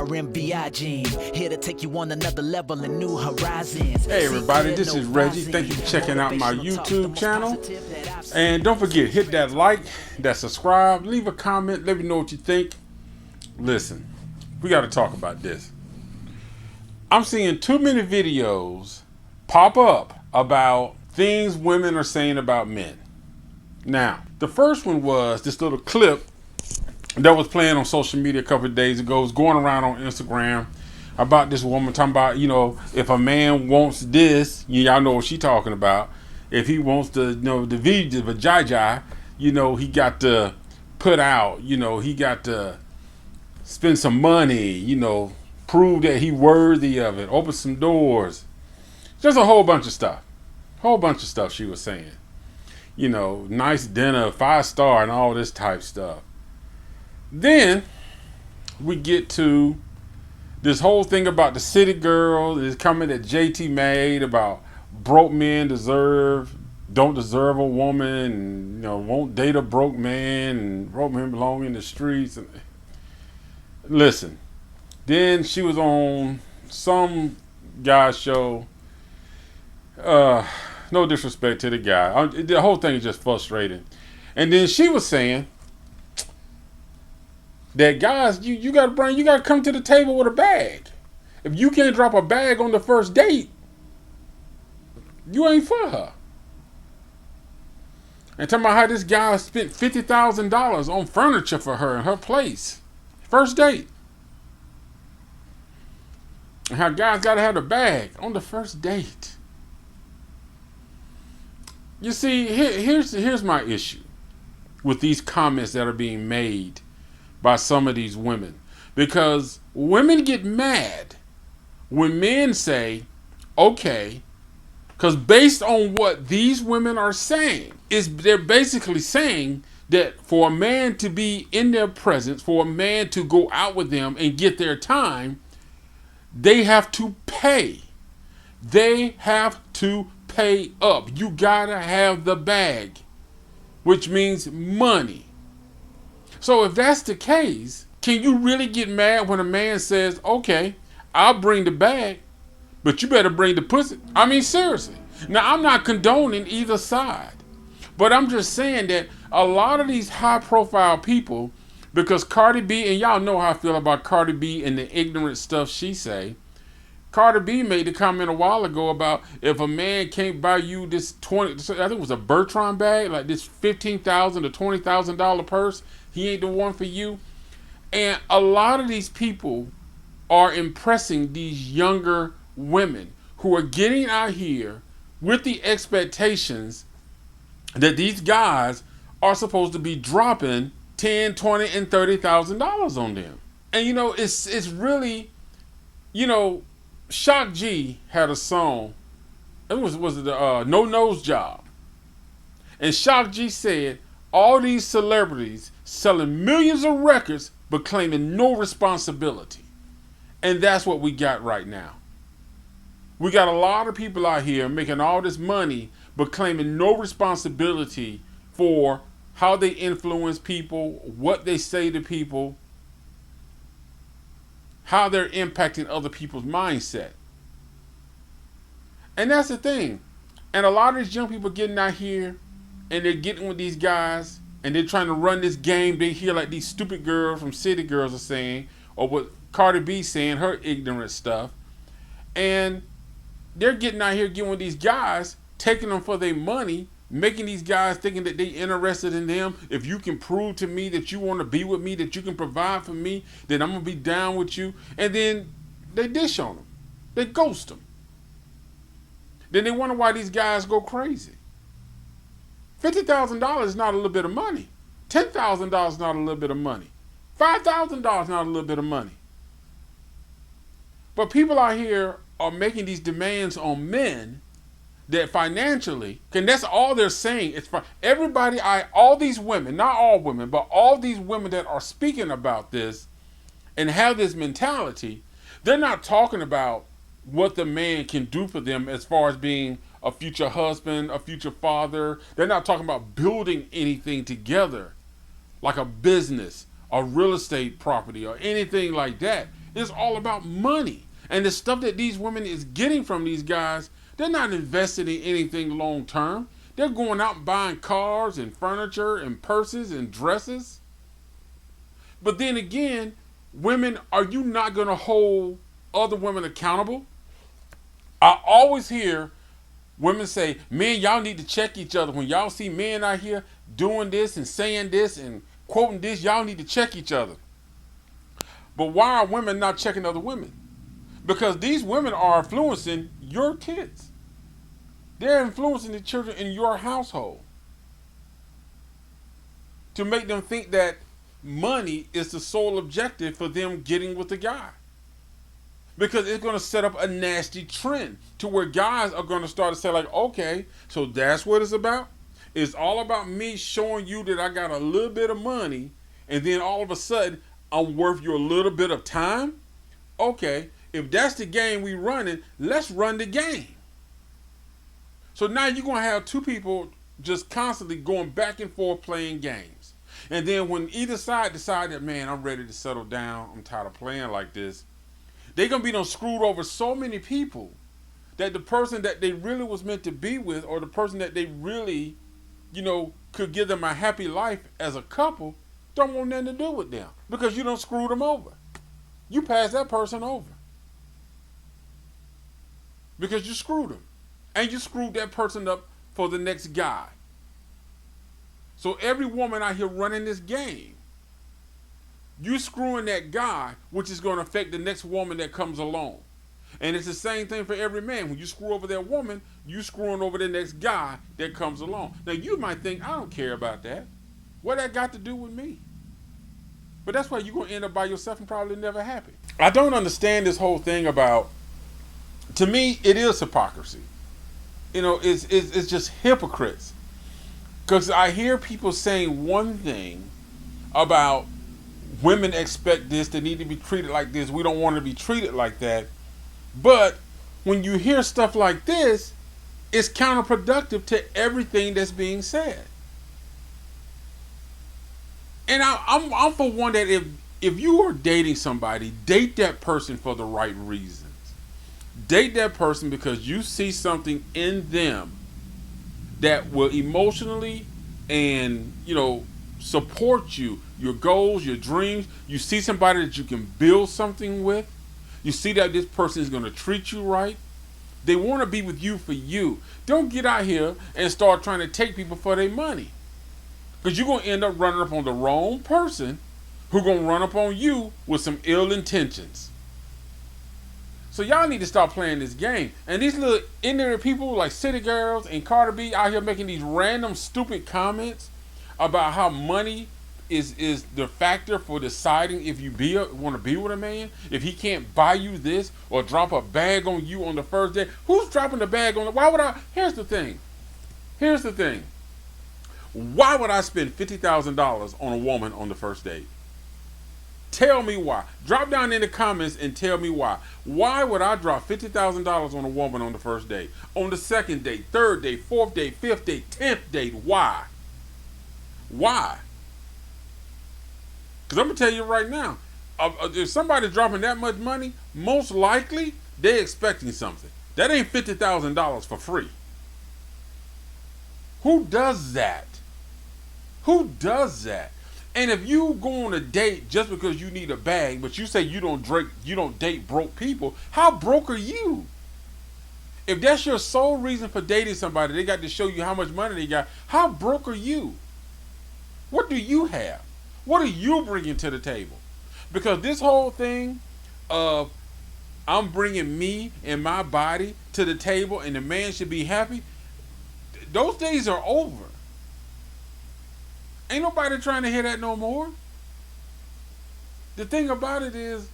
RMBI gene, here to take you on another level and new horizons. Hey everybody, this is Reggie. Thank you for checking out my YouTube channel. And don't forget, hit that like, that subscribe, leave a comment, let me know what you think. Listen, we got to talk about this. I'm seeing too many videos pop up about things women are saying about men. Now, the first one was this little clip that was playing on social media a couple of days ago. It was going around on Instagram about this woman talking about, if a man wants this, y'all know what she talking about. If he wants the vajayjay, he got to put out, he got to spend some money, prove that he worthy of it, open some doors. Just a whole bunch of stuff. She was saying. Nice dinner, 5-star, and all this type stuff. Then we get to this whole thing about the city girl, this comment that JT made about broke men don't deserve a woman, and won't date a broke man, and broke men belong in the streets. And listen, then she was on some guy's show. No disrespect to the guy. The whole thing is just frustrating. And then she was saying that guys, you gotta come to the table with a bag. If you can't drop a bag on the first date, you ain't for her. And talking about how this guy spent $50,000 on furniture for her in her place. First date. And how guys gotta have a bag on the first date. You see, here's my issue with these comments that are being made by some of these women. Because women get mad when men say, okay, because based on what these women are saying, they're basically saying that for a man to be in their presence, for a man to go out with them and get their time, they have to pay. They have to pay up. You gotta have the bag, which means money. So if that's the case, can you really get mad when a man says, okay, I'll bring the bag, but you better bring the pussy? I mean, seriously. Now, I'm not condoning either side, but I'm just saying that a lot of these high profile people, because Cardi B, and y'all know how I feel about Cardi B and the ignorant stuff she say. Cardi B made the comment a while ago about if a man can't buy you this I think it was a Bertrand bag, like this $15,000 to $20,000 purse, he ain't the one for you. And a lot of these people are impressing these younger women who are getting out here with the expectations that these guys are supposed to be dropping $10,000, $20,000, and $30,000 on them. And it's really, Shock G had a song. It was it No Nose Job. And Shock G said all these celebrities selling millions of records but claiming no responsibility. And that's what we got right now. We got a lot of people out here making all this money but claiming no responsibility for how they influence people, what they say to people, how they're impacting other people's mindset. And that's the thing. And a lot of these young people getting out here and they're getting with these guys and they're trying to run this game. They hear like these stupid girls from City Girls are saying, or what Cardi B saying, her ignorant stuff. And they're getting out here getting with these guys, taking them for their money, making these guys thinking that they interested in them. If you can prove to me that you want to be with me, that you can provide for me, then I'm going to be down with you. And then they dish on them. They ghost them. Then they wonder why these guys go crazy. $50,000 is not a little bit of money. $10,000 is not a little bit of money. $5,000 is not a little bit of money. But people out here are making these demands on men that financially, and that's all they're saying. It's for everybody. All these women, not all women, but all these women that are speaking about this and have this mentality, they're not talking about what the man can do for them as far as being a future husband, a future father. They're not talking about building anything together, like a business, a real estate property, or anything like that. It's all about money. And the stuff that these women is getting from these guys, they're not invested in anything long term. They're going out and buying cars and furniture and purses and dresses. But then again, women, are you not going to hold other women accountable? I always hear women say, men, y'all need to check each other. When y'all see men out here doing this and saying this and quoting this, y'all need to check each other. But why are women not checking other women? Because these women are influencing your kids. They're influencing the children in your household to make them think that money is the sole objective for them getting with the guy. Because it's going to set up a nasty trend to where guys are going to start to say like, okay, so that's what it's about. It's all about me showing you that I got a little bit of money, and then all of a sudden I'm worth you a little bit of time. Okay, if that's the game we running, let's run the game. So now you're going to have two people just constantly going back and forth playing games. And then when either side decide that, man, I'm ready to settle down, I'm tired of playing like this, they're going to be done screwed over so many people that the person that they really was meant to be with, or the person that they really, could give them a happy life as a couple, don't want nothing to do with them because you don't screw them over. You pass that person over because you screwed them. And you screwed that person up for the next guy. So every woman out here running this game, you screwing that guy, which is going to affect the next woman that comes along. And it's the same thing for every man. When you screw over that woman, you screwing over the next guy that comes along. Now you might think, I don't care about that. What that got to do with me? But that's why you're going to end up by yourself and probably never happy. I don't understand this whole thing about, to me, it is hypocrisy. It's just hypocrites. Because I hear people saying one thing about women expect this, they need to be treated like this, we don't want to be treated like that. But when you hear stuff like this, it's counterproductive to everything that's being said. And I'm for one that if you are dating somebody, date that person for the right reasons. Date that person because you see something in them that will emotionally and support you, your goals, your dreams. You see somebody that you can build something with. You see that this person is going to treat you right. They want to be with you for you. Don't get out here and start trying to take people for their money, because you're going to end up running up on the wrong person who's going to run up on you with some ill intentions. So y'all need to stop playing this game. And these little ignorant people like City Girls and Cardi B out here making these random stupid comments about how money is the factor for deciding if you want to be with a man. If he can't buy you this or drop a bag on you on the first day. Who's dropping the bag on? Why would I? Here's the thing. Why would I spend $50,000 on a woman on the first date? Tell me why. Drop down in the comments and tell me why. Why would I drop $50,000 on a woman on the first date? On the second date, third date, fourth date, fifth date, 10th date? Why? Why? Because I'm going to tell you right now, if somebody's dropping that much money, most likely they're expecting something. That ain't $50,000 for free. Who does that? Who does that? And if you go on a date just because you need a bag, but you say you don't date broke people, how broke are you? If that's your sole reason for dating somebody, they got to show you how much money they got. How broke are you? What do you have? What are you bringing to the table? Because this whole thing of I'm bringing me and my body to the table and the man should be happy, those days are over. Ain't nobody trying to hear that no more. The thing about it is,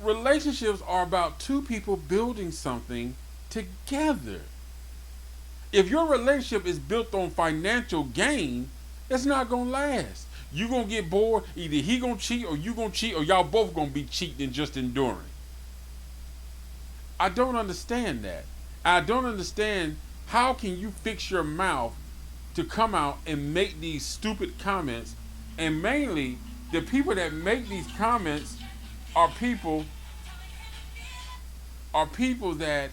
relationships are about two people building something together. If your relationship is built on financial gain, it's not going to last. You're going to get bored. Either he going to cheat or you going to cheat, or y'all both going to be cheating and just enduring. I don't understand that. I don't understand how can you fix your mouth to come out and make these stupid comments, and mainly the people that make these comments are people that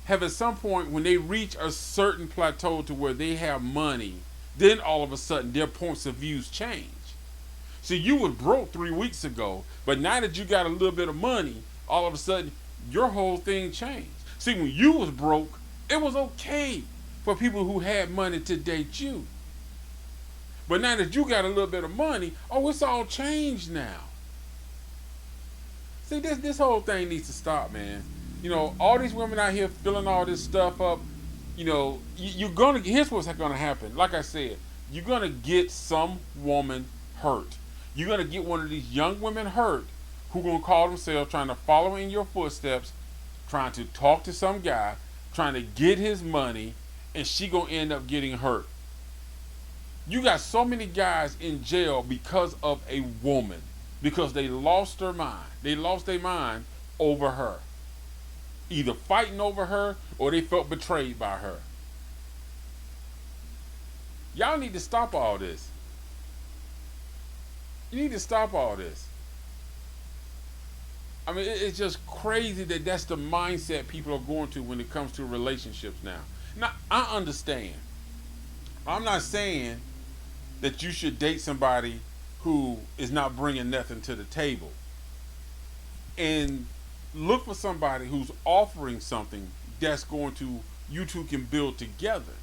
have at some point when they reach a certain plateau to where they have money, then all of a sudden their points of views change. See, you was broke 3 weeks ago, but now that you got a little bit of money, all of a sudden your whole thing changed. See, when you was broke, it was okay for people who had money to date you. But now that you got a little bit of money, oh, it's all changed now. See, this whole thing needs to stop, man. You know, all these women out here filling all this stuff up, you know, here's what's gonna happen. Like I said, you're gonna get some woman hurt. You're gonna get one of these young women hurt who gonna call themselves trying to follow in your footsteps, trying to talk to some guy, trying to get his money, and she gonna end up getting hurt. You got so many guys in jail because of a woman, because they lost their mind. They lost their mind over her. Either fighting over her or they felt betrayed by her. Y'all need to stop all this. You need to stop all this. I mean, it's just crazy that that's the mindset people are going to when it comes to relationships now. Now, I understand. I'm not saying that you should date somebody who is not bringing nothing to the table. And look for somebody who's offering something that's going to, you two can build together.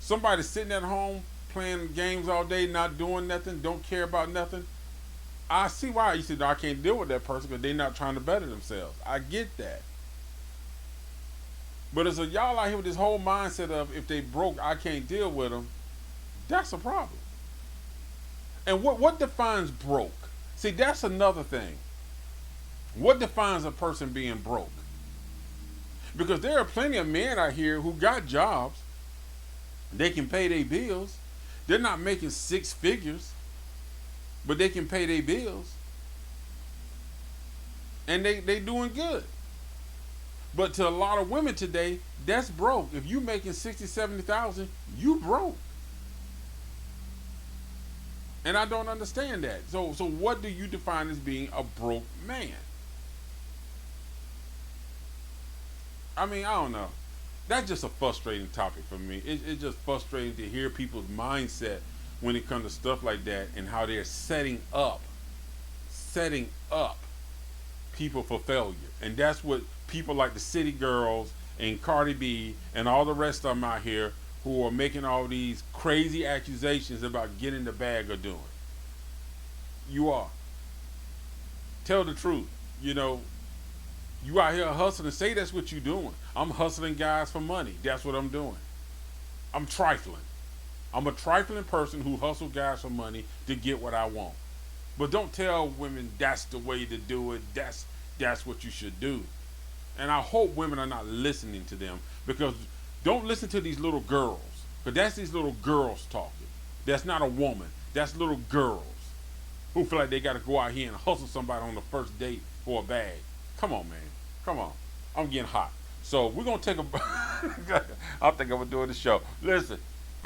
Somebody sitting at home playing games all day, not doing nothing, don't care about nothing. I see why you said I can't deal with that person because they're not trying to better themselves. I get that. But as a y'all out here with this whole mindset of if they broke, I can't deal with them, that's a problem. And what defines broke? See, that's another thing. What defines a person being broke? Because there are plenty of men out here who got jobs. They can pay their bills. They're not making 6 figures, but they can pay their bills. And they doing good. But to a lot of women today, that's broke. If you making 60, 70,000, you broke. And I don't understand that. So what do you define as being a broke man? I mean, I don't know. That's just a frustrating topic for me. It's just frustrating to hear people's mindset when it comes to stuff like that and how they're setting up people for failure. And that's what people like the City Girls and Cardi B and all the rest of them out here who are making all these crazy accusations about getting the bag are doing. You are. Tell the truth. You know, you out here hustling. Say that's what you're doing. I'm hustling guys for money. That's what I'm doing. I'm trifling. I'm a trifling person who hustle guys for money to get what I want. But don't tell women that's the way to do it. That's what you should do. And I hope women are not listening to them, because don't listen to these little girls, because that's these little girls talking. That's not a woman. That's little girls who feel like they got to go out here and hustle somebody on the first date for a bag. Come on, man. Come on. I'm getting hot. So we're going to take a... I think I'm going to do the show. Listen,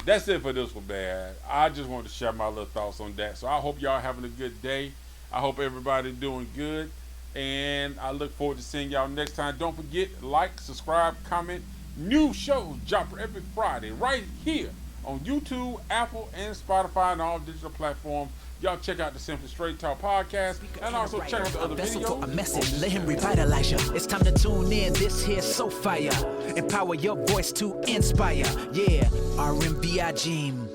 that's it for this one, man. I just wanted to share my little thoughts on that. So I hope y'all having a good day. I hope everybody's doing good. And I look forward to seeing y'all next time. Don't forget, like, subscribe, comment. New shows drop every Friday right here on YouTube, Apple, and Spotify, and all digital platforms. Y'all check out the Simply Straight Talk podcast, and also check out the other videos. For a message, let him revitalize you. It's time to tune in. This here's so fire. Empower your voice to inspire. Yeah, R&B Ajim.